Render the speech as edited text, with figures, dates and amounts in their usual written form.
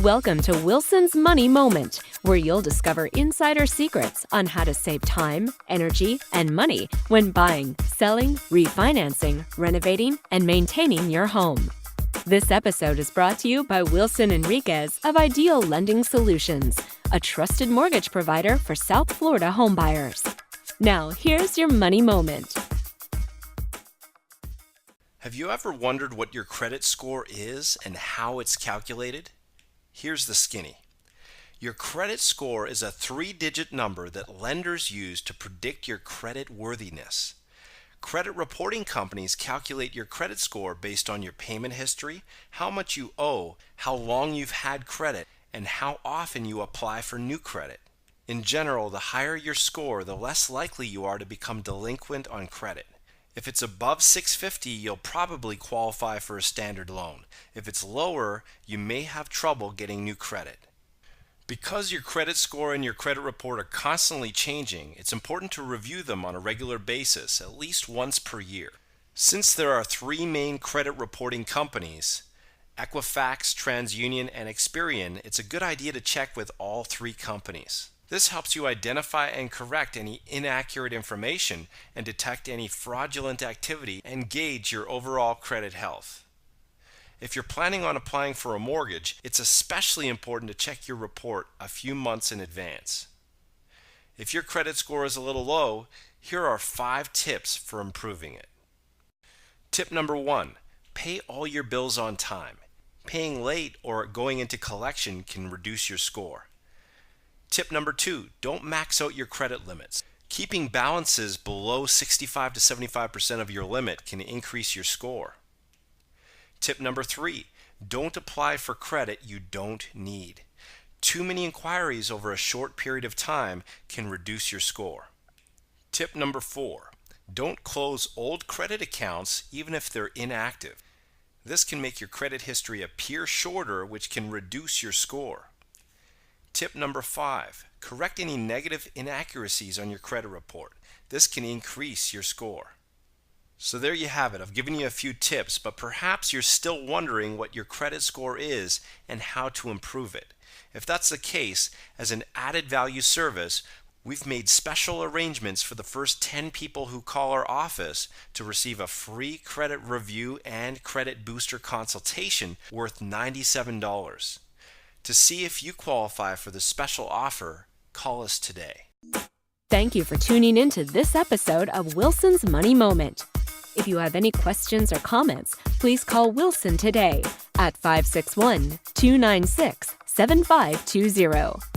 Welcome to Wilson's Money Moment, where you'll discover insider secrets on how to save time, energy, and money when buying, selling, refinancing, renovating, and maintaining your home. This episode is brought to you by Wilson Enriquez of Ideal Lending Solutions, a trusted mortgage provider for South Florida homebuyers. Now, here's your money moment. Have you ever wondered what your credit score is and how it's calculated? Here's the skinny. Your credit score is a 3-digit number that lenders use to predict your credit worthiness. Credit reporting companies calculate your credit score based on your payment history, how much you owe, how long you've had credit, and how often you apply for new credit. In general, the higher your score, the less likely you are to become delinquent on credit. If it's above 650, you'll probably qualify for a standard loan. If it's lower, you may have trouble getting new credit. Because your credit score and your credit report are constantly changing, it's important to review them on a regular basis, at least once per year. Since there are 3 main credit reporting companies, Equifax, TransUnion, and Experian, it's a good idea to check with all 3 companies. This helps you identify and correct any inaccurate information and detect any fraudulent activity and gauge your overall credit health. If you're planning on applying for a mortgage, it's especially important to check your report a few months in advance. If your credit score is a little low, here are 5 tips for improving it. Tip number 1, pay all your bills on time. Paying late or going into collection can reduce your score. Tip number 2, don't max out your credit limits. Keeping balances below 65 to 75% of your limit can increase your score. Tip number 3, don't apply for credit you don't need. Too many inquiries over a short period of time can reduce your score. Tip number 4, don't close old credit accounts even if they're inactive. This can make your credit history appear shorter, which can reduce your score. Tip number 5, correct any negative inaccuracies on your credit report. This can increase your score. So there you have it. I've given you a few tips, but perhaps you're still wondering what your credit score is and how to improve it. If that's the case, as an added value service, we've made special arrangements for the first 10 people who call our office to receive a free credit review and credit booster consultation worth $97. To see if you qualify for the special offer, call us today. Thank you for tuning in to this episode of Wilson's Money Moment. If you have any questions or comments, please call Wilson today at 561-296-7520.